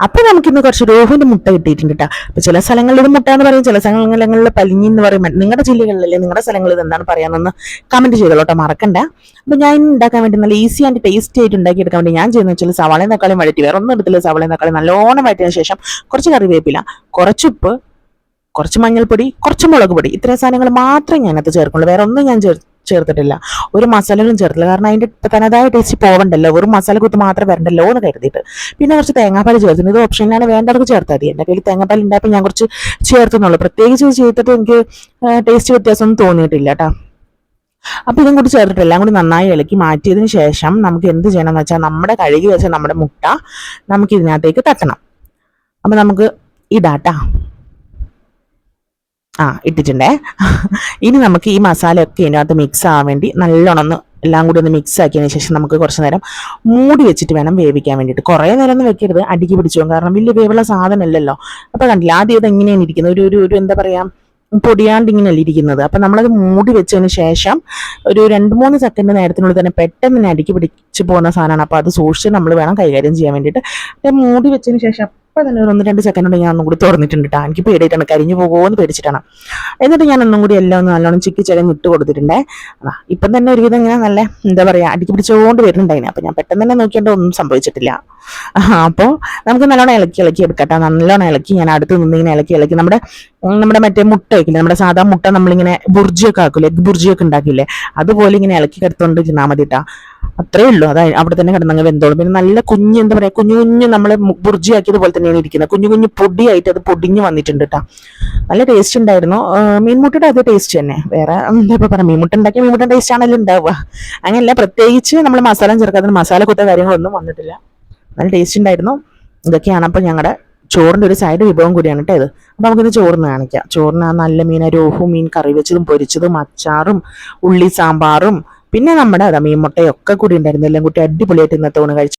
അപ്പോൾ നമുക്കിന്ന് കുറച്ച് രോഹുവിന്റെ മുട്ട കിട്ടിയിട്ടുണ്ട് കേട്ടോ. അപ്പോൾ ചില സ്ഥലങ്ങളിൽ ഇത് മുട്ട എന്ന് പറയും, ചില സ്ഥലങ്ങളിൽ പലിഞ്ഞി എന്ന് പറയും. നിങ്ങളുടെ ജില്ലകളിലല്ലേ, നിങ്ങളുടെ സ്ഥലങ്ങളിൽ ഇത് എന്താണ് പറയാമെന്ന് കമന്റ് ചെയ്തോളൂ കേട്ടോ, മറക്കണ്ട. അപ്പോൾ ഞാൻ ഉണ്ടാക്കാൻ വേണ്ടി നല്ല ഈസി ആൻഡ് ടേസ്റ്റി ആയിട്ട് ഉണ്ടാക്കിയെടുക്കാൻ വേണ്ടി ഞാൻ ചെയ്യുന്നത് വെച്ചാൽ സവാളയും തക്കാളിയും വഴറ്റി, വേറെ ഒന്നും എടുത്തില്ല. സവാളയും തക്കാളിയും നല്ലോണം വഴറ്റിയതിനു ശേഷം കുറച്ച് കറിവേപ്പില, കുറച്ച് ഉപ്പ്, കുറച്ച് മഞ്ഞൾപ്പൊടി, കുറച്ച് മുളക് പൊടി, ഇത്രയും സാധനങ്ങൾ മാത്രമേ ഞാനകത്ത് ചേർക്കുള്ളൂ. വേറെ ഒന്നും ഞാൻ ചേർത്തിട്ടില്ല, ഒരു മസാലകളും ചേർത്തില്ല. കാരണം അതിന്റെ തനതായ ടേസ്റ്റ് പോവണ്ടല്ലോ, ഒരു മസാല കുത്ത് മാത്രം വരണ്ടല്ലോ എന്ന് കരുതിയിട്ട്. പിന്നെ കുറച്ച് തേങ്ങാപ്പാൽ ചേർത്തിട്ടുണ്ട്. ഇത് ഓപ്ഷനിലാണ്, വേണ്ടവർക്ക് ചേർത്താൽ മതി. എൻ്റെ കയ്യിൽ തേങ്ങാപ്പാൽ ഉണ്ടായപ്പോൾ ഞാൻ കുറച്ച് ചേർത്തുന്നുള്ളൂ. പ്രത്യേകിച്ച് ചെയ്തിട്ട് എനിക്ക് ടേസ്റ്റ് വ്യത്യാസമൊന്നും തോന്നിയിട്ടില്ല കേട്ടോ. അപ്പൊ ഇതും കൂടി ചേർത്തിട്ട് എല്ലാം കൂടി നന്നായി ഇളക്കി മാറ്റിയതിന് ശേഷം നമുക്ക് എന്ത് ചെയ്യണം എന്ന് വെച്ചാൽ, നമ്മുടെ കഴുകി വെച്ച നമ്മുടെ മുട്ട നമുക്ക് ഇതിനകത്തേക്ക് തട്ടണം. അപ്പൊ നമുക്ക് ഇടാട്ടാ. ഇട്ടിട്ടുണ്ടേ. ഇനി നമുക്ക് ഈ മസാലയൊക്കെ ഇതിനകത്ത് മിക്സ് ആവാൻ വേണ്ടി നല്ലോണം ഒന്ന് എല്ലാം കൂടി ഒന്ന് മിക്സ് ആക്കിയതിന് ശേഷം നമുക്ക് കുറച്ച് നേരം മൂടി വെച്ചിട്ട് വേണം വേവിക്കാൻ വേണ്ടിയിട്ട്. കുറേ നേരം ഒന്നും വെക്കരുത്, അടിക്ക് പിടിച്ചു പോകും. കാരണം വലിയ വേവുള്ള സാധനം അല്ലല്ലോ. അപ്പൊ കണ്ടില്ല, ആദ്യം ഇത് എങ്ങനെയാണ് ഇരിക്കുന്നത്, ഒരു എന്താ പറയാ, പൊടിയാണ്ട് ഇങ്ങനെയല്ല ഇരിക്കുന്നത്. അപ്പൊ നമ്മളത് മൂടി വെച്ചതിന് ശേഷം ഒരു 2-3 സെക്കൻഡ് നേരത്തിനുള്ളിൽ തന്നെ പെട്ടെന്ന് തന്നെ അടിക്ക് പിടിച്ച് പോകുന്ന സാധനമാണ്. അപ്പൊ അത് സൂക്ഷിച്ച് നമ്മൾ വേണം കൈകാര്യം ചെയ്യാൻ വേണ്ടിയിട്ട്. മൂടി വെച്ചതിന് ശേഷം അപ്പൊ തന്നെ ഒരു 1-2 സെക്കൻഡ് കൊണ്ട് ഞാൻ ഒന്നും കൂടി തുറന്നിട്ടുണ്ട് കേട്ടോ. എനിക്ക് പേടിയിട്ടാണ്, കരിഞ്ഞു പോകുമോ എന്ന് പേടിച്ചിട്ടാണ്. എന്നിട്ട് ഞാൻ ഒന്നും കൂടി എല്ലാം ഒന്ന് നല്ലോണം ചിക്കി ചിലഞ്ഞ് ഇട്ട് കൊടുത്തിട്ടുണ്ടേ. ഇപ്പം തന്നെ ഒരുവിധം ഇങ്ങനെ നല്ല എന്താ പറയാ അടിക്ക് പിടിച്ചുകൊണ്ട് വരുന്നുണ്ടായിന്. അപ്പൊ ഞാൻ പെട്ടെന്ന് തന്നെ നോക്കിയാണ്ട് ഒന്നും സംഭവിച്ചിട്ടില്ല. അപ്പോൾ നമുക്ക് നല്ലോണം ഇളക്കി എടുക്കട്ടെ. നല്ലോണം ഇളക്കി ഞാൻ അടുത്ത് നിന്ന് ഇങ്ങനെ ഇളക്കി നമ്മുടെ മറ്റേ മുട്ട വയ്ക്കില്ലേ, നമ്മുടെ സാധാ മുട്ട നമ്മളിങ്ങനെ ബുർജിയൊക്കെ ആക്കൂലേ, എഗ് ബുർജിയൊക്കെ ഉണ്ടാക്കില്ലേ, അതുപോലെ ഇങ്ങനെ ഇളക്കി കിടത്തോണ്ട് ഇരുന്നാൽ മതി കേട്ടാ. അത്രേ ഉള്ളൂ. അതായത് അവിടെ തന്നെ കിടന്നങ്ങ് വെന്തോളും. പിന്നെ നല്ല കുഞ്ഞ് എന്താ പറയാ, കുഞ്ഞു നമ്മൾ ബുർജി ആക്കിയതുപോലെ തന്നെയാണ് ഇരിക്കുന്നത്. കുഞ്ഞു പൊടിയായിട്ട് അത് പൊടിഞ്ഞ് വന്നിട്ടുണ്ട് കേട്ടോ. നല്ല ടേസ്റ്റ് ഉണ്ടായിരുന്നു. മീൻമുട്ടയുടെ അതേ ടേസ്റ്റ് തന്നെ. വേറെ എന്താ ഇപ്പൊ പറയാം, മീൻമുട്ട ഉണ്ടാക്കിയ മീൻമുട്ട ടേസ്റ്റ് ആണല്ലോ ഉണ്ടാവുക. അങ്ങനെയല്ല, പ്രത്യേകിച്ച് നമ്മൾ മസാല ചേർക്കാതെ മസാല കുത്ത കാര്യങ്ങളൊന്നും വന്നിട്ടില്ല. നല്ല ടേസ്റ്റ് ഉണ്ടായിരുന്നു. ഇതൊക്കെയാണ് അപ്പോൾ ഞങ്ങളുടെ ചോറിൻ്റെ ഒരു സൈഡ് വിഭവം കൂടിയാണ് കേട്ടോ ഇത്. അപ്പോൾ നമുക്കിത് ചോറിന് കാണിക്കാം. ചോറിന് നല്ല മീൻ, രോഹു മീൻ കറി വെച്ചതും പൊരിച്ചതും അച്ചാറും ഉള്ളി സാമ്പാറും പിന്നെ നമ്മുടെ മീൻ മുട്ടയൊക്കെ കൂടി ഉണ്ടായിരുന്നു. എല്ലാം കൂട്ടി അടിപൊളിയായിട്ട് ഇന്നത്തെ ഊണ് കഴിച്ചു.